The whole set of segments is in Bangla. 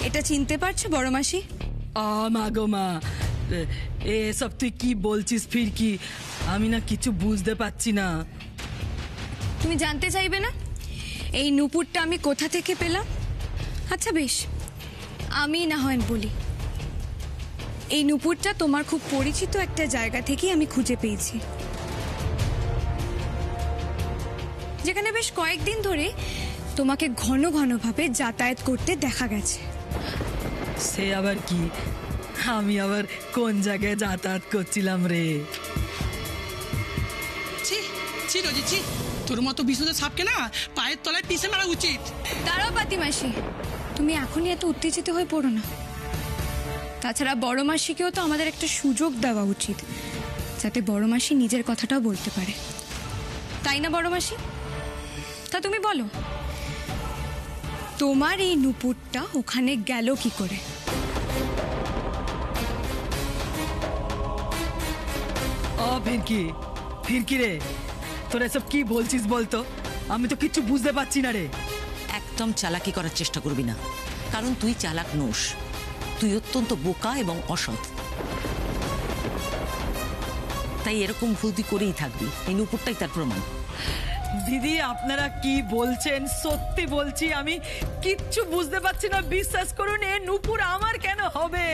এটা চিনতে পারছো বড় মাসি? মা গো মা, এসব তুই কি বলছিস ফিরকি? আমি না কিছু বুঝতে পারছি না। তুমি জানতে চাইবে না এই নুপুরটা আমি কোথা থেকে পেলাম? আচ্ছা বেশ, আমি না হয় বলি। এই নুপুরটা তোমার খুব পরিচিত একটা জায়গা থেকে আমি খুঁজে পেয়েছি, যেখানে বেশ কয়েকদিন ধরে তোমাকে ঘন ঘন ভাবে যাতায়াত করতে দেখা গেছে। সে আবার কি? আমি আবার কোন জায়গায় যাতায়াত করছিলাম রে? তোর মতো বিশুদ্ধ সাপকে না পায়ের তলায় পিষে মারা উচিত। দাঁড়াও পাতি মাসি, তুমি এখনই এত উত্তেজিত হয়ে পড়ো না। তাছাড়া বড় মাসিকেও তো আমাদের একটা সুযোগ দেওয়া উচিত, যাতে বড় মাসি নিজের কথাটাও বলতে পারে, তাই না বড় মাসি? তা তুমি বলো, তোমার এই নুপুরটা ওখানে গেল কি করে? ফিরকি রে, তোরা এসব কি বলছিস বলতো? আমি তো কিছু বুঝতে পারছি না রে। একদম চালাকি করার চেষ্টা করবি না, কারণ তুই চালাক নোস। তুই অত্যন্ত বোকা এবং অসৎ, তাই এরকম ভুল তুই করেই থাকবি। এই নুপুরটাই তার প্রমাণ। দিদি, আপনারা কি বলছেন? সত্যি বলছি, আমি কিচ্ছু বুঝতে পারছি না। বিশ্বাস করুন, এ নুপুর আমার কেন হবে?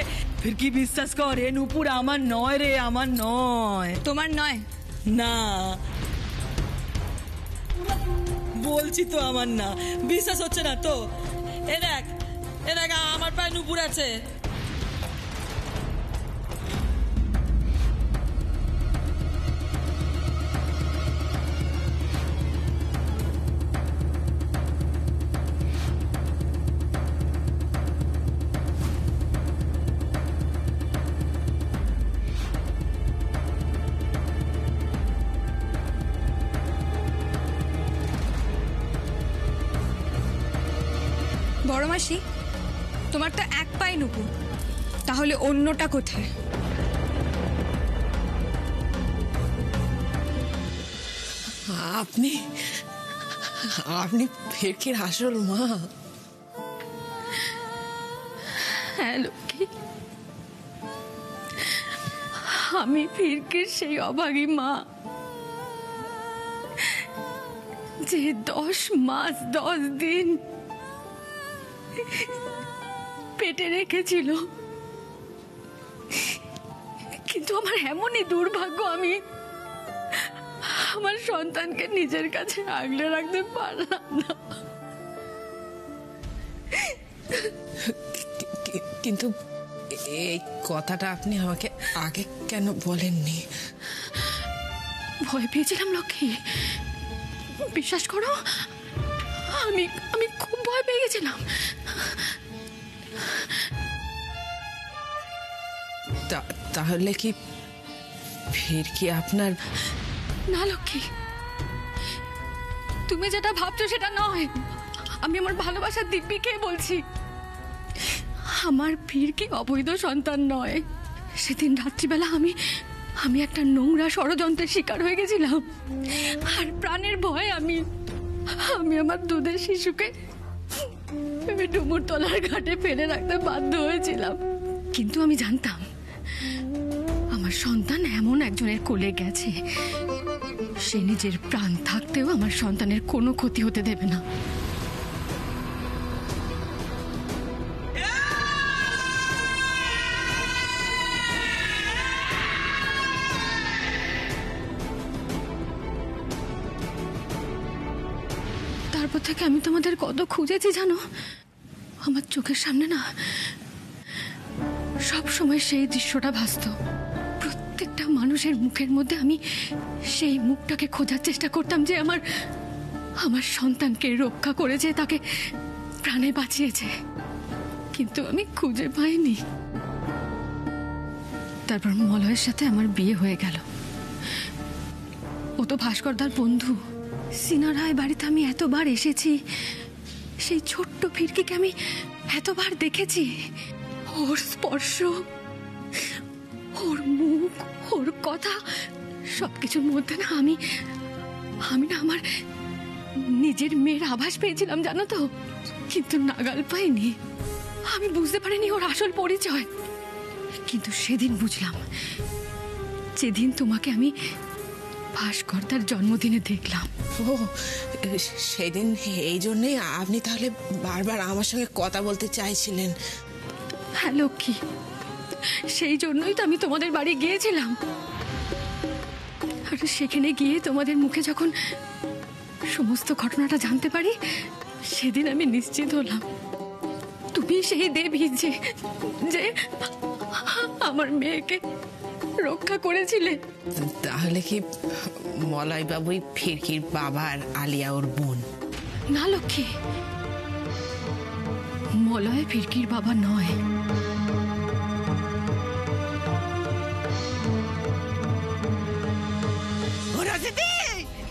ফিরকি বিশ্বাস কর, এ নুপুর আমার নয় রে, আমার নয়। তোমার নয়? না, বলছি তো আমার না। বিশ্বাস হচ্ছে না তো? এ দেখ আমার পায়ে নুপুর আছে। বড় মাসি, তোমার তো এক পায়ে নুপুর, তাহলে অন্যটা কোথায়? আপনি আপনি ফিরকির আসল মা? হ্যাঁ লক্ষ্মী, আমি ফিরকির সেই অভাগী মা, যে 10 মাস 10 দিন পেটে রেখেছিল। কিন্তু আমার এমনই দুর্ভাগ্য, আমি আমার সন্তানকে নিজের কাছে আগলে রাখতে পারলাম না। কিন্তু এই কথাটা আপনি আমাকে আগে কেন বলেননি? ভয় পেয়েছিলাম লক্ষ্মী, বিশ্বাস করো, আমি খুব ভয় পেয়ে গেছিলাম। তাহলে কি ফিরকি আপনার? না লক্ষ্মী, তুমি যেটা ভাবছো সেটা নয়। আমি আমার ভালোবাসার দিব্যিকে বলছি, আমার ফিরকি অবৈধ সন্তান নয়। সেদিন রাত্রিবেলা আমি একটা নোংরা ষড়যন্ত্রের শিকার হয়ে গেছিলাম, আর প্রাণের ভয়ে আমি আমার দুধের শিশুকে ডুমুর তলার ঘাটে ফেলে রাখতে বাধ্য হয়েছিলাম। কিন্তু আমি জানতাম আমার সন্তান এমন একজনের কোলে গেছে, সে নিজের প্রাণ থাকতেও আমার সন্তানের কোনো ক্ষতি হতে দেবে না। তারপর থেকে আমি তোমাদের কত খুঁজেছি জানো? আমার চোখের সামনে না সব সময় সেই দৃশ্যটা ভাসত। প্রত্যেকটা মানুষের মুখের মধ্যে আমি সেই মুখটাকে খোঁজার চেষ্টা করতাম, যে আমার সন্তানকে রক্ষা করেছে, তাকে প্রাণে বাঁচিয়েছে। কিন্তু আমি খুঁজে পাইনি। তারপর মলয়ের সাথে আমার বিয়ে হয়ে গেল। ও তো ভাস্করদার বন্ধু। সিনারায় বাড়িতে আমি এতবার এসেছি, সেই ছোট্ট ফিরকিকে আমি এতবার দেখেছি। ওর স্পর্শ, ওর মুখ, ওর কথা, সবকিছুর মধ্যে না আমি না আমার নিজের মেয়ের আভাস পেয়েছিলাম জানো তো, কিন্তু নাগাল পাইনি। আমি বুঝতে পারিনি ওর আসল পরিচয়, কিন্তু সেদিন বুঝলাম, যেদিন তোমাকে আমি ভাস্করদার জন্মদিনে দেখলাম। ও সেদিন এই জন্যই আপনি তাহলে বারবার আমার সঙ্গে কথা বলতে চাইছিলেন। হ্যাঁ লক্ষ্মী, সেই জন্যই তো আমি তোমাদের বাড়ি গিয়েছিলাম। আর সেখানে গিয়ে তোমাদের মুখে যখন সমস্ত ঘটনাটা জানতে পারি, সেদিন আমি নিশ্চিত হলাম তুমি সেই দেবী যে আমার মেয়েকে রক্ষা করেছিলে। তাহলে কি মলয় বাবুই ফিরকির বাবা আর আলিয়া ওর বোন? না লক্ষ্মী, মলয় ফিরকির বাবা নয়।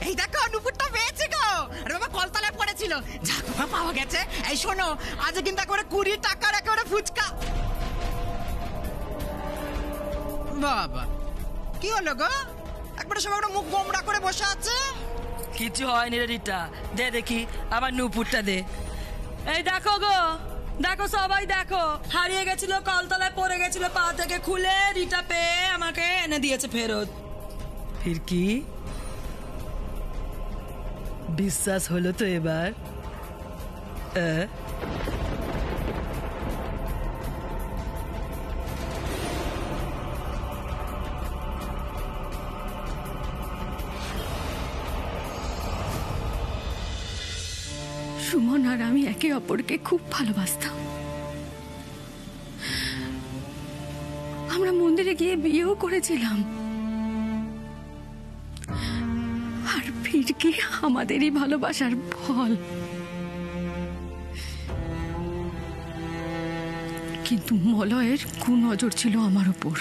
এই দেখো নুপুরটা পেয়েছি গো। আরে বাবা কলতলায় পড়েছিল, যা পাওয়া গেছে। এই শোনো, আজ কিন্তু একেবারে 20 টাকার একেবারে ফুচকা। বাবা কি হলো গো, একবারে সবাই মুখ গোমড়া করে বসে আছে। কিছু হয়নি রে রিটা, দে দেখি আমার নুপুরটা দে। এই দেখো গো, দেখো সবাই দেখো, হারিয়ে গেছিল, কলতলায় পড়ে গেছিল, পা থেকে খুলে রিটা পেয়ে আমাকে এনে দিয়েছে ফেরত। ফিরকি, বিশ্বাস হলো তো এবার? সুমন আর আমি একে অপরকে খুব ভালোবাসতাম। আমরা মন্দিরে গিয়ে বিয়েও করেছিলাম। আর ফিরকি আমাদেরই ভালোবাসার ফল। কিন্তু মলয়ের কুনজর ছিল আমার উপর।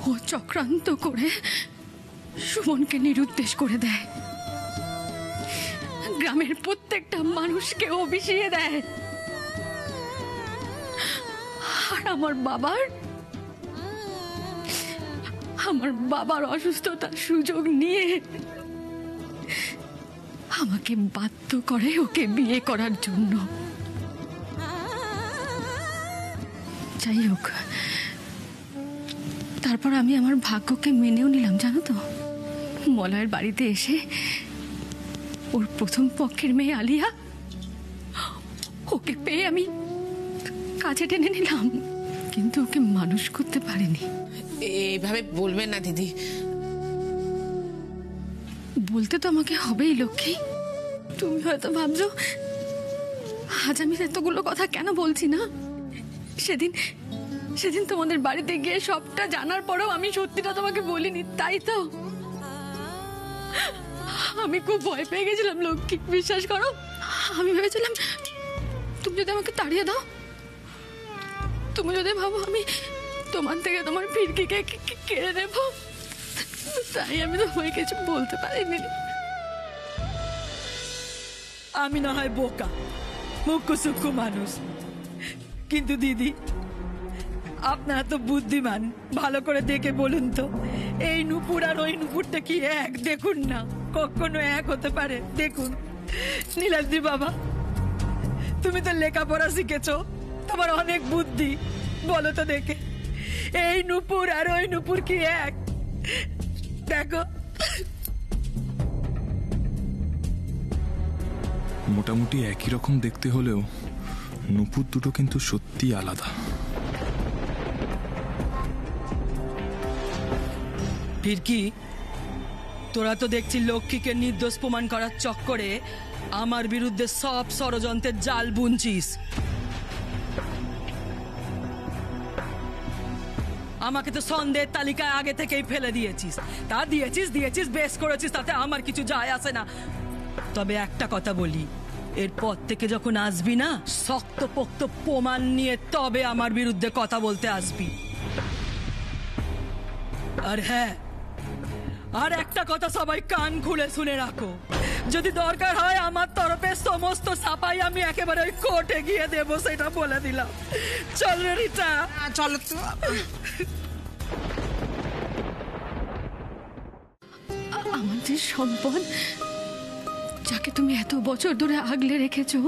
ও চক্রান্ত করে সুমনকে নিরুদ্দেশ করে দেয়, গ্রামের প্রত্যেকটা মানুষকে ও বিষিয়ে দেয়। আর আমার বাবার অসুস্থতার সুযোগ নিয়ে আমাকে বাধ্য করে ওকে বিয়ে করার জন্য। যাই হোক, তারপর আমি আমার ভাগ্যকে মেনেও নিলাম, জানো তো। মলয়ের বাড়িতে এসে ওর প্রথম পক্ষের মেয়ে আলিয়া, ওকে পেয়ে আমি কাছে টেনে নিলাম, কিন্তু ওকে মানুষ করতে পারিনি। এইভাবে বলবেন না দিদি। বলতে তো আমাকে হবেই লক্ষ্মী। তুমি হয়তো ভাবছো আজ আমি এতগুলো কথা কেন বলছি না। সেদিন তোমাদের বাড়িতে গিয়ে সবটা জানার পরেও আমি সত্যিটা তোমাকে বলিনি, তাই তো। আমি খুব ভয় পেয়ে গেছিলাম লক্ষ্মী, বিশ্বাস করো। আমি ভেবেছিলাম তুমি যদি আমাকে তাড়িয়ে দাও, তুমি যদি ভাবো আমি তোমার থেকে তোমার ফিরকিকে কেড়ে নেব, তাই আমি তোমায় কিছু বলতে পারিনি। আমি না হয় বোকা, মুখ্য সূক্ষ্ম মানুষ, কিন্তু দিদি আপনারা তো বুদ্ধিমান। ভালো করে দেখে বলুন তো, এই নুপুর আর ওই নুপুরটা কি এক? দেখুন না, কখনো এক হতে পারে? দেখুন নীলাদ্রি বাবা, তুমি তো লেখাপড়া শিখেছো, তোমার অনেক বুদ্ধি, বলো তো দেখে এই নুপুর আর ওই নুপুর কি এক? দেখো। মোটামুটি একই রকম দেখতে হলেও নুপুর দুটো কিন্তু সত্যি আলাদা। ফিরকি, তোরা তো দেখছি লক্ষ্মীকে নির্দোষ প্রমাণ করার চক্করে আমার বিরুদ্ধে সব ষড়যন্ত্রের জাল বুনছিস। আমাকে তো সন্দেহের তালিকায় আগে থেকেই ফেলে দিয়েছিস। তা দিয়েছিস, বেশ করেছিস, তাতে আমার কিছু যায় আসে না। তবে একটা কথা বলি, এরপর থেকে যখন আসবি না, শক্তপোক্ত প্রমাণ নিয়ে তবে আমার বিরুদ্ধে কথা বলতে আসবি। আর হ্যাঁ, আর একটা কথা সবাই কান খুলে শুনে রাখো, যদি দরকার হয় আমার তরফে সমস্ত সাফাই আমি একেবারে ওই কোর্টে গিয়ে দেবো, সেটা বলে দিলাম। চল রে রিটা, চলো তো। আমাদের সম্পদ, যাকে তুমি এত বছর ধরে আগলে রেখেছো,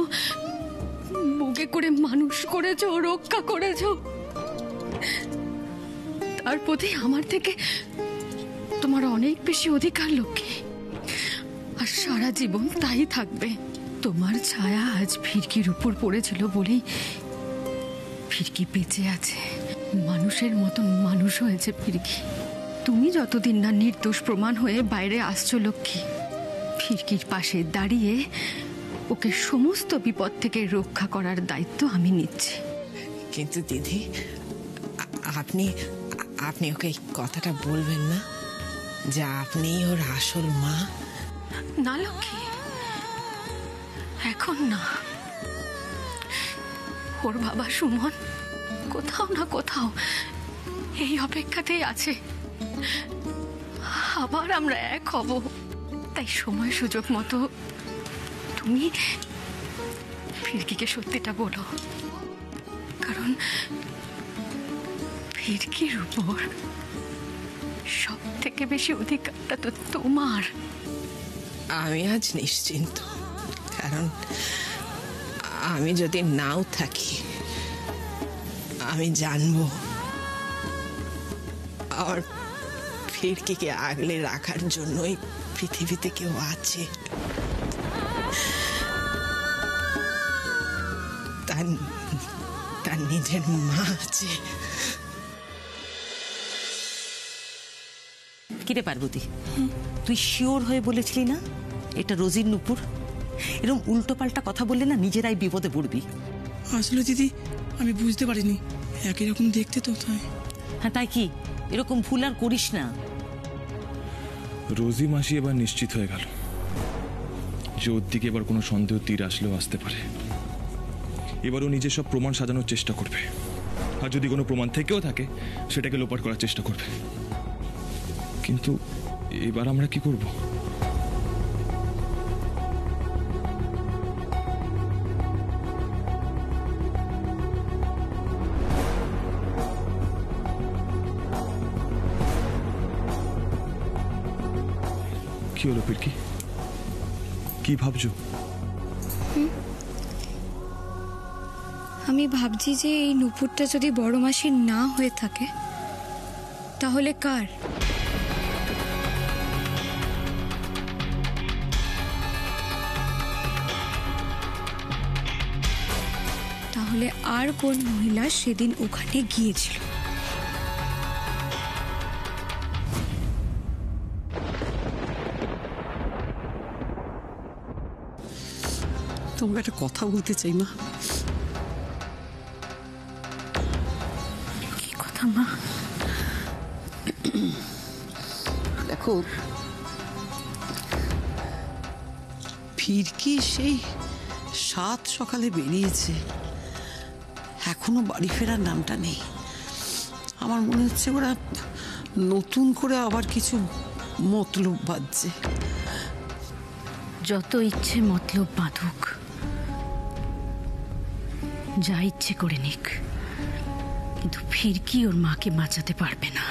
মুখ সঙ্গে করে মানুষ করেছো, রক্ষা করেছো, তার প্রতি আমার থেকে তোমার অনেক বেশি অধিকার লক্ষ্মী। আর সারা জীবন তাই থাকবে। তোমার ছায়া আজ ফিরকির উপর পড়েছিল বলেই ফিরকি বেঁচে আছে, মানুষের মতন মানুষ হয়েছে ফিরকি। তুমি যতদিন না নির্দোষ প্রমাণ হয়ে বাইরে আসছো লক্ষ্মী, ফিরকির পাশে দাঁড়িয়ে ওকে সমস্ত বিপদ থেকে রক্ষা করার দায়িত্ব আমি নিচ্ছি। কিন্তু দিদি, আপনি আপনি ওকে এই কথাটা বলবেন না যে আপনি ওর আসল মা? না লক্ষ্মী, এখন না। ওর বাবা সুমন কোথাও না কোথাও এই অপেক্ষাতেই আছে, আবার আমরা এক হব। তাই সময় সুযোগ মতো তুমি ফিরকিকে সত্যিটা বলো, কারণ ফিরকির উপর সব থেকে বেশি অধিকারটা তো তোমার। আমি আজ নিশ্চিন্ত, কারণ আমি যদি নাও থাকি, আমি জানবো আর ফিরকিকে আগলে রাখার জন্যই পৃথিবীতে কেউ আছে। তার নিজের মা আছে। কিরে পার্বতী, তুই শিওর হয়ে বলেছিলি না এটা রোজির নুপুর? এরকম উল্টো পাল্টা কথা বললে না নিজেরাই বিপদে পড়বি। আসলে দিদি আমি বুঝতে পারিনি, একই রকম দেখতে তো তাই। হ্যাঁ, তাই কি? এরকম ভুল আর করিস না। রোজি মাসি এবার নিশ্চিত হয়ে গেল যে ওর দিকে এবার কোনো সন্দেহ তীর আসলেও আসতে পারে। এবার ও নিজের সব প্রমাণ সাজানোর চেষ্টা করবে, আর যদি কোনো প্রমাণ থেকেও থাকে সেটাকে লোপাট করার চেষ্টা করবে। কিন্তু এবার আমরা কি করব? কি হলো ফিরকি, কি ভাবছো? আমি ভাবছি যে এই নুপুরটা যদি বড় মাসির না হয়ে থাকে তাহলে কার? তাহলে আর কোন মহিলা সেদিন ওখানে গিয়েছিল? তোমাকে একটা কথা বলতে চাই মা। কি কথা মা? দেখো, ফিরকি সেই 7 সকালে বেরিয়েছে, এখনো বাড়ি ফেরার নামটা নেই। আমার মনে হচ্ছে ওরা নতুন করে আবার কিছু মতলব বাঁধছে। যত ইচ্ছে মতলব বাঁধুক, যা ইচ্ছে করে নিক, কিন্তু ফিরকি ওর মাকে বাঁচাতে পারবে না।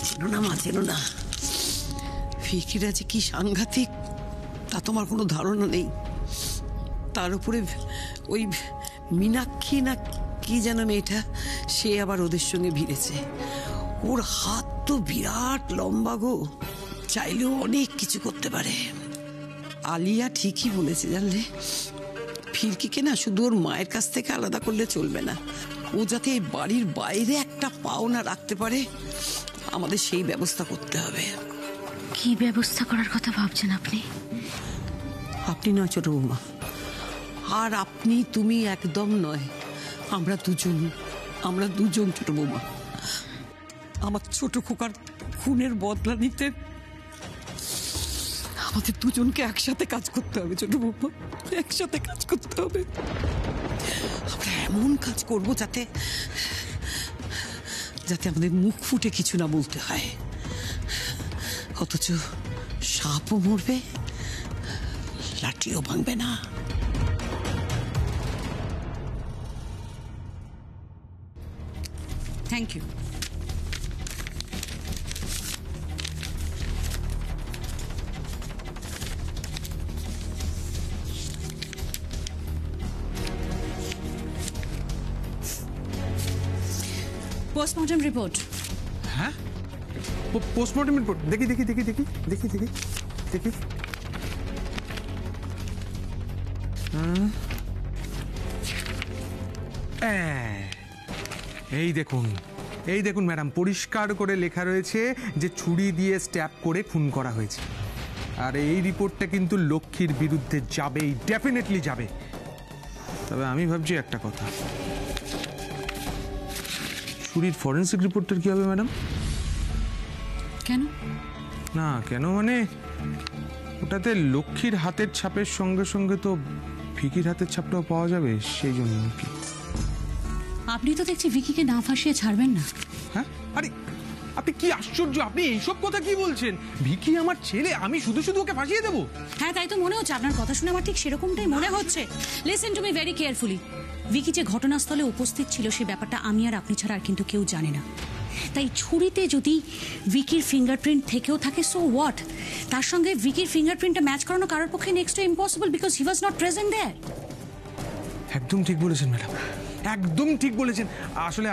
চেনো না মা, চেনো না। ফিরকিরা যে কি সাংঘাতিক তা তোমার কোনো ধারণা নেই। তার উপরে ওই মীনাক্ষী না কি যেন মেয়েটা, সে আবার ওদের সঙ্গে ভিড়েছে। ওর হাত তো বিরাট লম্বা গো, চাইলেও অনেক কিছু করতে পারে। আলিয়া ঠিকই বলেছে জানলে, ফিরকিকে না শুধু ওর মায়ের কাছ থেকে আলাদা করলে চলবে না, ও যাতে এই বাড়ির বাইরে একটা পাও না রাখতে পারে, আমাদের সেই ব্যবস্থা করতে হবে। কি ব্যবস্থা করার কথা ভাবছেন আপনি? আপনি নয় ছোট বৌমা, আর আপনি তুমি একদম নয়, আমরা দুজন ছোট বৌমা। আমার ছোট খোকার খুনের বদলা নিতে আমাদের দুজনকে একসাথে কাজ করতে হবে ছোট বৌমা, একসাথে কাজ করতে হবে। আমরা এমন কাজ করব যাতে আমাদের মুখ ফুটে কিছু না বলতে হয়, অথচ সাপও মরবে, লাঠিও ভাঙবে না। Thank you. Postmortem report. হ্যাঁ, পোস্টমর্টম রিপোর্ট? দেখি দেখি দেখি দেখি দেখি দেখি দেখি। এই দেখুন, এই দেখুন ম্যাডাম, পরিষ্কার করে লেখা রয়েছে যে ছুরি দিয়ে স্ট্যাব করে খুন করা হয়েছে। আর এই রিপোর্টটা কিন্তু লক্ষ্মীর বিরুদ্ধে যাবেই, ডেফিনেটলি যাবে। তবে আমি ভাবছি একটা কথা, ছুরির ফরেন্সিক রিপোর্টটার কি হবে ম্যাডাম? কেন? না কেন মানে, ওটাতে লক্ষ্মীর হাতের ছাপের সঙ্গে সঙ্গে তো ভিকির হাতের ছাপটাও পাওয়া যাবে, সেই জন্য কি। আপনি তো দেখছি ভিকিকে না ফাঁসিয়ে ছাড়বেন না। হ্যাঁ, আরে আপনি কি আশ্চর্য, আপনি এইসব কথা কি বলছেন? ভিকি আমার ছেলে, আমি শুধু শুধু ওকে ফাঁসিয়ে দেবো? হ্যাঁ, তাই তো মনে হচ্ছে। আপনার কথা শুনে আমার ঠিক সেরকমটাই মনে হচ্ছে। Listen to me very carefully. Vicky যে ঘটনাস্থলে উপস্থিত ছিল সে ব্যাপারটা আমি আর আপনি ছাড়া আর কিন্তু কেউ জানে না। তাই ছুরিতে যদি ভিকির ফিঙ্গারপ্রিন্ট থেকেও থাকে, সো হোয়াট? তার সঙ্গে ভিকির ফিঙ্গারপ্রিন্টটা ম্যাচ করানো কারোর পক্ষে next to impossible, because he was not present there. একদম ঠিক বলেছেন ম্যাডাম, একদম ঠিক বলেছেন। আসলে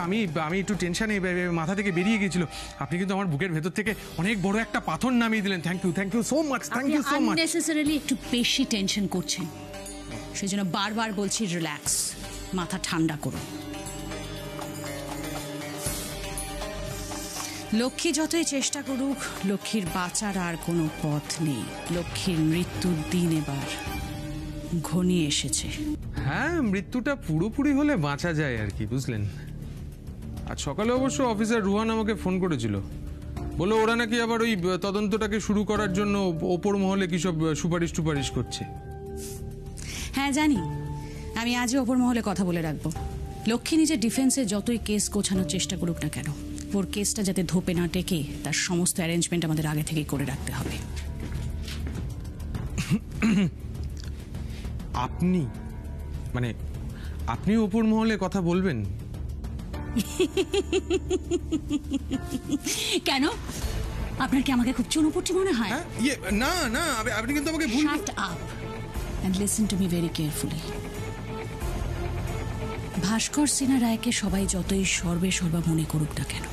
আমি একটু টেনশনে মাথা থেকে বেরিয়ে গিয়েছিল। আপনি কিন্তু আমার বুকের ভেতর থেকে অনেক বড় একটা পাথর নামিয়ে দিলেন। Thank you so much, thank you so much. Unnecessarily একটু বেশি টেনশন করছেন, সেজন্য বারবার বলছি রিল্যাক্স, মাথা ঠান্ডা করুন। লক্ষ্মী যতই চেষ্টা করুক, লক্ষ্মীর বাঁচার আর কোনো পথ নেই। লক্ষ্মীর মৃত্যুর দিন এবার ঘনিয়ে এসেছে। হ্যাঁ, মৃত্যুটা পুরোপুরি হলে বাঁচা যায় আর কি, বুঝলেন। আজ সকালে অবশ্য অফিসার রুহান আমাকে ফোন করেছিল, বললো ওরা নাকি আবার ওই তদন্তটাকে শুরু করার জন্য ওপর মহলে কি সব সুপারিশ করছে। হ্যাঁ জানি, আমি আজই ওপর মহলে কথা বলে রাখবো। লক্ষ্মী নিজের ডিফেন্সে যতই কেস গোছানোর চেষ্টা করুক না কেন, ওর কেসটা যাতে ধোপে না টেকে তার সমস্ত অ্যারেঞ্জমেন্ট আমাদের আগে থেকেই করে রাখতে হবে। আপনি ওপর মহলে কথা বলবেন? কেন, আপনার কি আমাকে খুব চুনোপুটি মনে হয়? না না, আপনি কিন্তু আমাকে ভুল। Shut up and listen to me very carefully. ভাস্কর সিনহা রায়কে সবাই যতই সর্বা মনে করুক না কেন,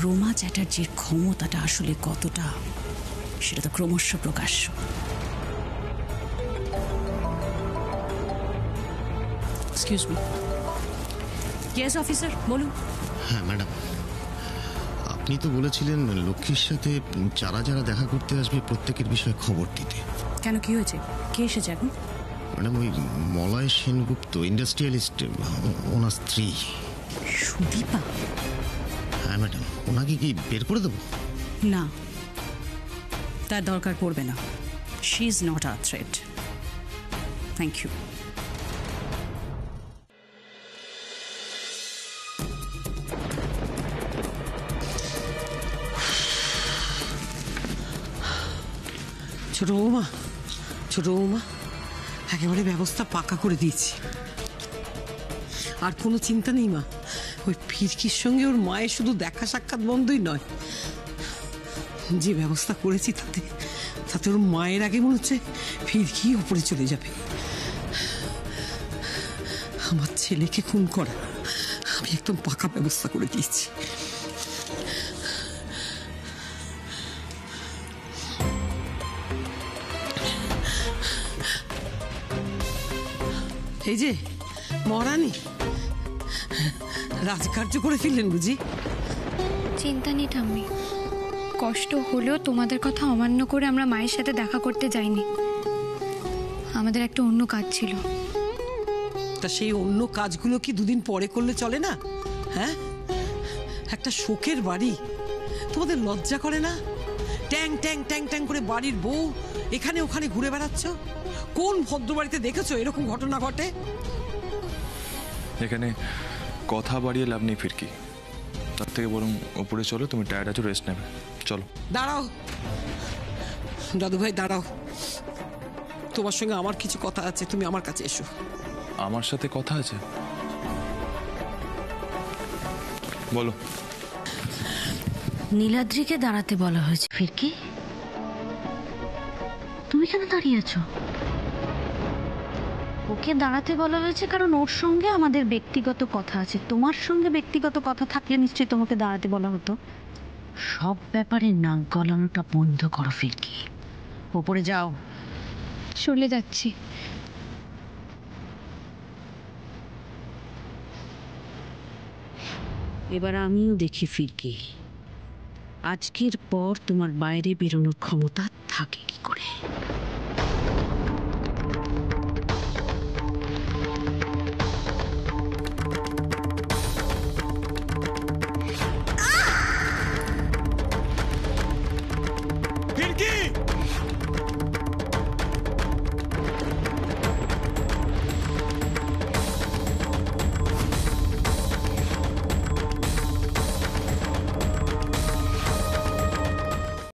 রোমা চ্যাটার্জির ক্ষমতাটা আসলে কতটা সেটা তো ক্রমশ প্রকাশ্য। Excuse me. ইয়েস অফিসার, বলুন। হ্যাঁ ম্যাডাম, আপনি তো বলেছিলেন লক্ষ্মীর সাথে যারা যারা দেখা করতে আসবে প্রত্যেকের বিষয়ে খবর দিতে। কেন, কি হয়েছে? কে এসেছে এখন? ম্যাডাম, ওই মলয় সেনগুপ্ত, ইন্ডাস্ট্রিয়ালিস্ট, ওনার স্ত্রী সুদীপা। হ্যাঁ ম্যাডাম, ওনাকে কি বের করে দেবো? না, তার দরকার পড়বে না। She is not a threat. Thank you. ছোট বৌমা, একেবারে ব্যবস্থা পাকা করে দিয়েছি। আর কোনো চিন্তা নেই মা, ওই ফিরকির সঙ্গে ওর মায়ের শুধু দেখা সাক্ষাৎ বন্ধই নয়, যে ব্যবস্থা করেছি তাতে ওর মায়ের আগে মনে হচ্ছে ফিরকি ওপরে চলে যাবে। আমার ছেলেকে খুন করা আমি একদম পাকা ব্যবস্থা করে দিয়েছি। এই যে মহারানী, রাজকার্য করে ফেললেন বুঝি? চিন্তা নেই ঠাম্মি, কষ্ট হলেও তোমাদের কথা অমান্য করে আমরা মায়ের সাথে দেখা করতে যাইনি। আমাদের একটা অন্য কাজ ছিল। তা সেই অন্য কাজগুলো কি দুদিন পরে করলে চলে না? হ্যাঁ, একটা শোকের বাড়ি, তোমাদের লজ্জা করে না? ট্যাং ট্যাং ট্যাং ট্যাং করে বাড়ির বউ এখানে ওখানে ঘুরে বেড়াচ্ছ। কোন ভদ্র বাড়িতে দেখেছো এরকম ঘটনা ঘটে? এখানে কথা বাড়িয়ে লাভ নেই ফিরকি, তার থেকে বরং ওপরে চলো, তুমি টায়ার্ড আছো, রেস্ট নেবে। চলো। দাঁড়াও দাদু ভাই, দাঁড়াও, তোমার সঙ্গে আমার কিছু কথা আছে, তুমি আমার কাছে এসো। আমার সাথে কথা আছে? বলো। নীলাদ্রিকে দাঁড়াতে বলা হয়েছে। ফিরকি, তুমি কেন দাঁড়িয়ে আছো? ও ওকে দাঁড়াতে বলা হয়েছে কারণ ওর সঙ্গে আমাদের ব্যক্তিগত কথা আছে। তোমার সঙ্গে ব্যক্তিগত কথা থাকলে নিশ্চয়ই তোমাকে দাঁড়াতে বলা হতো। সব ব্যাপারে নাক গলানোটা বন্ধ করো ফিরকি। ওপরে যাও। চলে যাচ্ছি। এবার আমিও দেখি ফিরকি আজকের পর তোমার বাইরে বেরোনোর ক্ষমতা থাকে কি করে।